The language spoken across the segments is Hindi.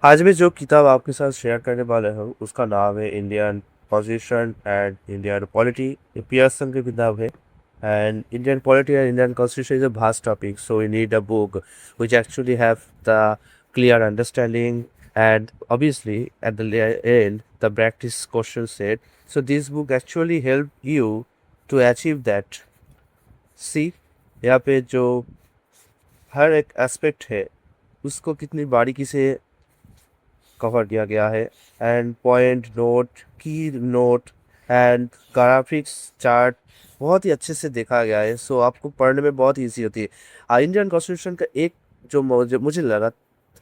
आज मैं जो किताब आपके साथ शेयर करने वाला हूँ उसका नाम है Indian constitution and Indian polity. ये पियर्सन की किताब है। And Indian polity and Indian constitution is a vast topic, so we need a book which actually have the clear understanding and obviously at the end the practice question set. So this book actually help you to achieve that. See, यहाँ पे जो हर एक एस्पेक्ट है उसको कितनी बारीकी से कवर किया गया है। एंड पॉइंट नोट, की नोट एंड ग्राफिक्स चार्ट बहुत ही अच्छे से देखा गया है। सो आपको पढ़ने में बहुत ईजी होती है। इंडियन कॉन्स्टिट्यूशन का एक जो मुझे मुझे लगा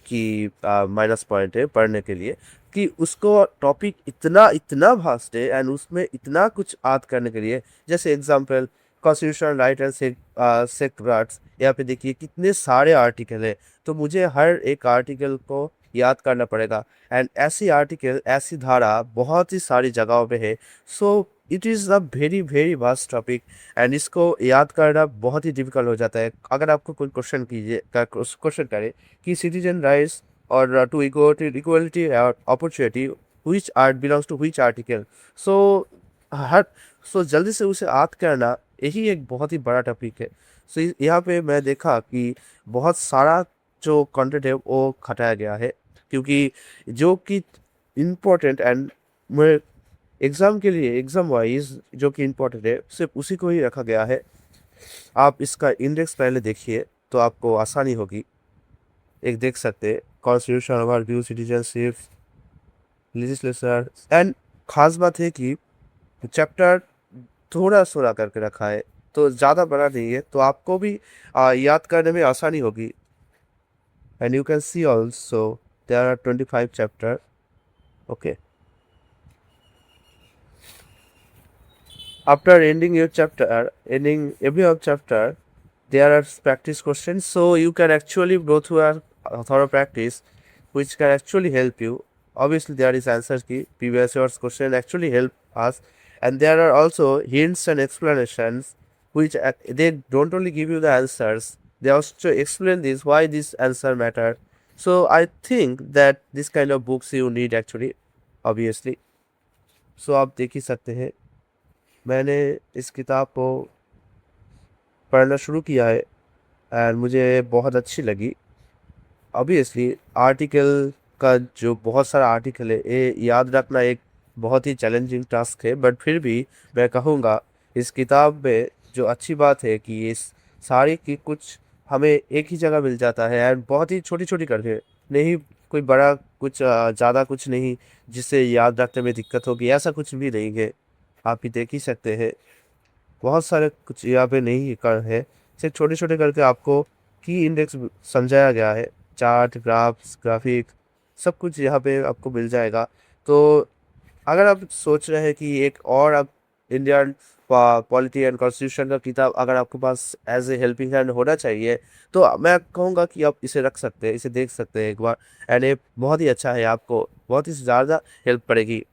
कि माइनस पॉइंट है पढ़ने के लिए, कि उसको टॉपिक इतना इतना वास्ट है एंड उसमें इतना कुछ याद करने के लिए। जैसे example, constitution right and secrets, यहाँ पे देखिए कितने सारे आर्टिकल है। तो मुझे हर एक आर्टिकल को याद करना पड़ेगा। एंड ऐसी आर्टिकल, ऐसी धारा बहुत ही सारी जगहों पे है। So it is a very very vast topic and इसको याद करना बहुत ही डिफिकल्ट हो जाता है। अगर आपको कोई क्वेश्चन करे कि सिटीजन राइट्स और टू इक्वलिटी और opportunity which art belongs to which article, so हर सो जल्दी से उसे याद करना यही एक बहुत ही बड़ा टॉपिक है। सो यहाँ पे मैं देखा कि बहुत सारा जो कंटेंट है वो हटाया गया है, क्योंकि जो कि इम्पोर्टेंट एंड मैं एग्ज़ाम के लिए एग्ज़ाम वाइज जो कि इम्पोर्टेंट है सिर्फ उसी को ही रखा गया है। आप इसका इंडेक्स पहले देखिए तो आपको आसानी होगी। एक देख सकते हैं, constitution overview, citizenship, legislature and खास बात है कि चैप्टर थोड़ा थोड़ा करके रखा है, तो ज़्यादा बड़ा नहीं है, तो आपको भी याद करने में आसानी होगी। And you can see also there are 25 chapter. Okay, after ending every of chapter, there are practice questions. So you can actually go through a thorough practice, which can actually help you. Obviously, there is answer key. Previous year's question actually help us, and there are also hints and explanations, which they don't only give you the answers. They also explain this why this answer matter. So I think that this kind of books you need actually, obviously. So आप देख ही सकते हैं, मैंने इस किताब को पढ़ना शुरू किया है एंड मुझे बहुत अच्छी लगी। ऑब्वियसली आर्टिकल का जो बहुत सारा आर्टिकल है ये याद रखना एक बहुत ही चैलेंजिंग टास्क है, बट फिर भी मैं कहूँगा इस किताब में जो अच्छी बात है कि इस सारी की कुछ हमें एक ही जगह मिल जाता है एंड बहुत ही छोटी छोटी करके, नहीं कोई बड़ा कुछ ज़्यादा कुछ नहीं जिससे याद रखने में दिक्कत होगी, ऐसा कुछ भी नहीं है। आप ही देख ही सकते हैं, बहुत सारे कुछ यहाँ पे नहीं कर है, सिर्फ छोटे छोटे करके आपको की इंडेक्स समझाया गया है। चार्ट, ग्राफ्स, ग्राफिक सब कुछ यहाँ पे आपको मिल जाएगा। तो अगर आप सोच रहे हैं कि एक और आप इंडियन पॉलिटी एंड कॉन्स्टिट्यूशन का किताब अगर आपके पास एज ए हेल्पिंग हैंड होना चाहिए, तो मैं कहूँगा कि आप इसे रख सकते हैं, इसे देख सकते हैं एक बार। एंड ये बहुत ही अच्छा है, आपको बहुत ही ज़्यादा हेल्प पड़ेगी।